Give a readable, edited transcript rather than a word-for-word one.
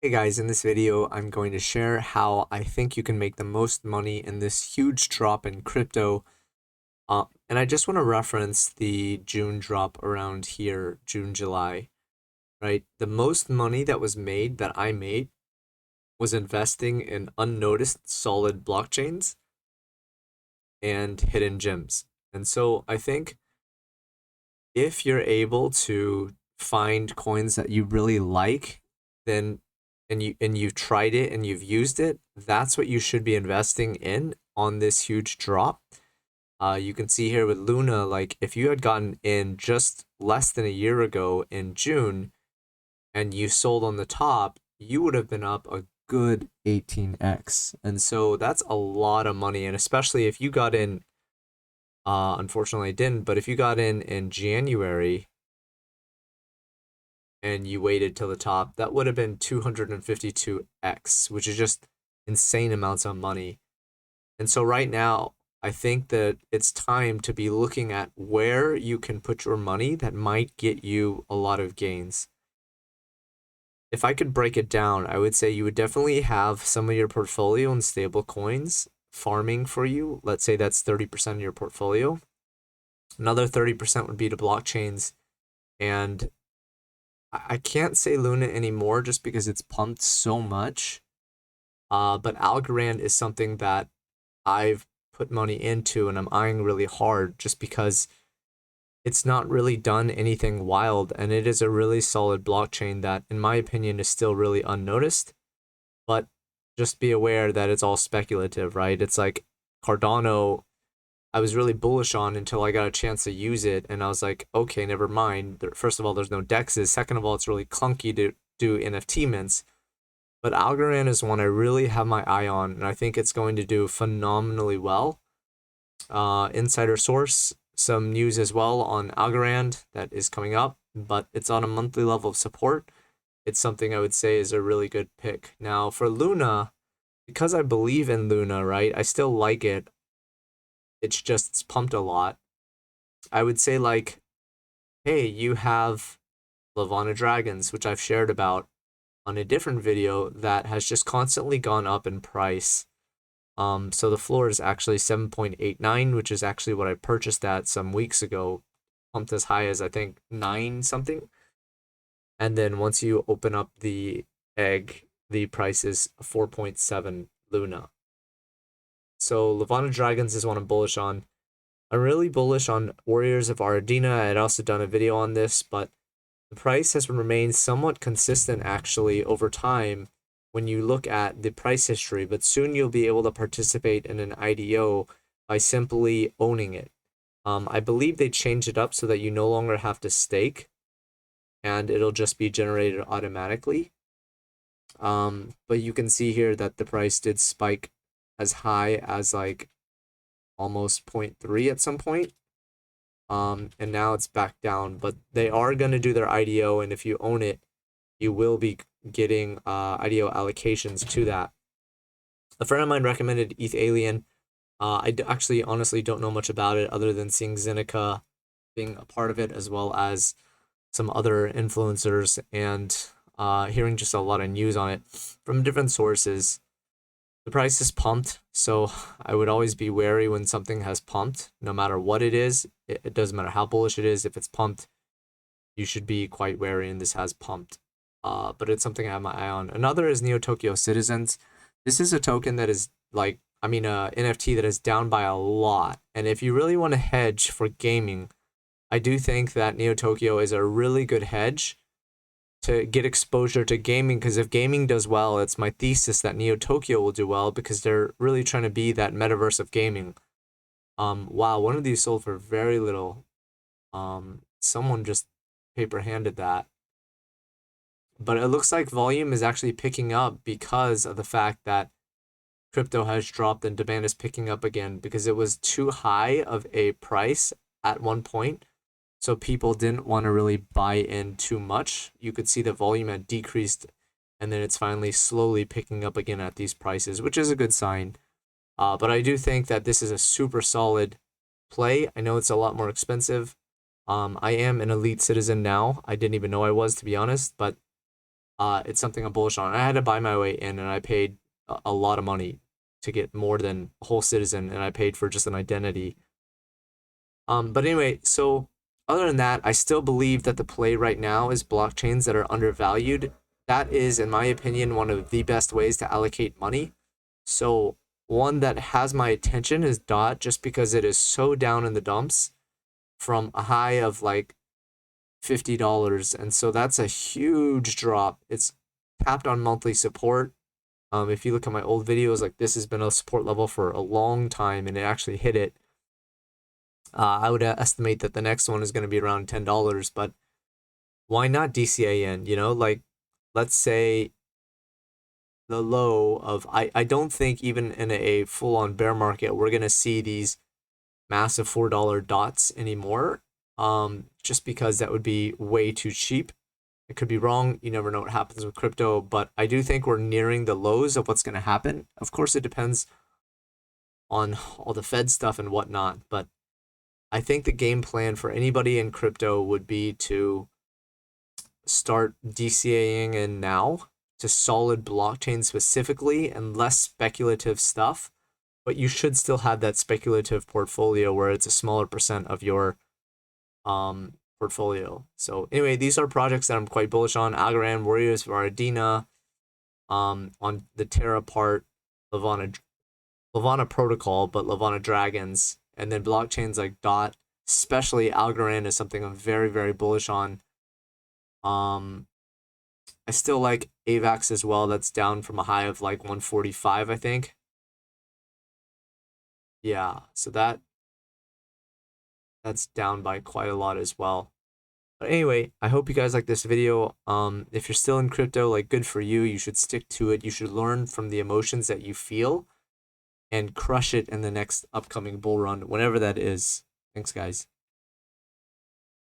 Hey guys, in this video, I'm going to share how I think you can make the most money in this huge drop in crypto. And I just want to reference the June drop around here, June, July, right? The most money that was made that I made was investing in unnoticed solid blockchains and hidden gems. And so I think if you're able to find coins that you really like, then you've tried it and you've used it, that's what you should be investing in on this huge drop. You can see here with Luna, like if you had gotten in just less than a year ago in June and you sold on the top, you would have been up a good 18x. And so that's a lot of money. And especially if you got in, unfortunately I didn't, but if you got in January and you waited till the top, that would have been 252x, which is just insane amounts of money. And so right now, I think that it's time to be looking at where you can put your money that might get you a lot of gains. If I could break it down, I would say you would definitely have some of your portfolio in stable coins farming for you. Let's say that's 30% of your portfolio. Another 30% would be to blockchains. And I can't say Luna anymore just because it's pumped so much. But Algorand is something that I've put money into and I'm eyeing really hard just because it's not really done anything wild and it is a really solid blockchain that, in my opinion, is still really unnoticed. But just be aware that it's all speculative, right? It's like Cardano, I was really bullish on until I got a chance to use it, and I was like, okay, never mind. First of all, there's no dexes. Second of all, it's really clunky to do NFT mints. But Algorand is one I really have my eye on, and I think it's going to do phenomenally well. Insider source, some news as well on Algorand that is coming up, but it's on a monthly level of support. It's something I would say is a really good pick. Now, for Luna, because I believe in Luna, right, I still like it. It's pumped a lot. I would say, like, hey, you have Levana Dragons, which I've shared about on a different video, that has just constantly gone up in price. So the floor is actually 7.89, which is actually what I purchased at some weeks ago, pumped as high as I think 9 something. And then once you open up the egg, the price is 4.7 Luna. So Levana Dragons is one I'm bullish on. I'm really bullish on Warriors of Ardina. I had also done a video on this, but the price has remained somewhat consistent actually over time when you look at the price history, but soon you'll be able to participate in an IDO by simply owning it. I believe they changed it up so that you no longer have to stake and it'll just be generated automatically. But you can see here that the price did spike as high as like almost 0.3 at some point. And now it's back down, but they are going to do their IDO, and if you own it, you will be getting IDO allocations to that. A friend of mine recommended Ethaliens. Actually honestly don't know much about it other than seeing Zeneca being a part of it, as well as some other influencers, and hearing just a lot of news on it from different sources. The price is pumped, so I would always be wary when something has pumped, no matter what it is. It doesn't matter how bullish it is. If it's pumped, you should be quite wary, and this has pumped. But it's something I have my eye on. Another is Neo Tokyo Citizens. This is a token that is like, NFT that is down by a lot. And if you really want to hedge for gaming, I do think that Neo Tokyo is a really good hedge to get exposure to gaming, because if gaming does well, it's my thesis that Neo Tokyo will do well because they're really trying to be that metaverse of gaming. Wow, one of these sold for very little. Someone just paper handed that. But it looks like volume is actually picking up because of the fact that crypto has dropped and demand is picking up again, because it was too high of a price at one point. So people didn't want to really buy in too much. You could see the volume had decreased, and then it's finally slowly picking up again at these prices, which is a good sign. But I do think that this is a super solid play. I know it's a lot more expensive. I am an elite citizen now. I didn't even know I was, to be honest, but it's something I'm bullish on. I had to buy my way in, and I paid a lot of money to get more than a whole citizen, and I paid for just an identity. But anyway, so other than that, I still believe that the play right now is blockchains that are undervalued. That is, in my opinion, one of the best ways to allocate money. So one that has my attention is DOT, just because it is so down in the dumps from a high of like $50. And so that's a huge drop. It's tapped on monthly support. If you look at my old videos, like this has been a support level for a long time, and it actually hit it. I would estimate that the next one is going to be around $10, but why not DCAN? You know, like let's say the low of, I don't think even in a full on bear market, we're going to see these massive $4 dots anymore. Just because that would be way too cheap. I could be wrong. You never know what happens with crypto, but I do think we're nearing the lows of what's going to happen. Of course, it depends on all the Fed stuff and whatnot, but I think the game plan for anybody in crypto would be to start DCAing in now to solid blockchain specifically and less speculative stuff. But you should still have that speculative portfolio where it's a smaller percent of your portfolio. So anyway, these are projects that I'm quite bullish on. Algorand, Warriors, Varadina, on the Terra part, Levana protocol, but Levana dragons, and then blockchains like DOT, especially Algorand is something I'm very, very bullish on. I still like AVAX as well. That's down from a high of like 145, I think. Yeah, so that's down by quite a lot as well. But anyway, I hope you guys like this video. If you're still in crypto, like good for you. You should stick to it. You should learn from the emotions that you feel and crush it in the next upcoming bull run, whenever that is. Thanks, guys.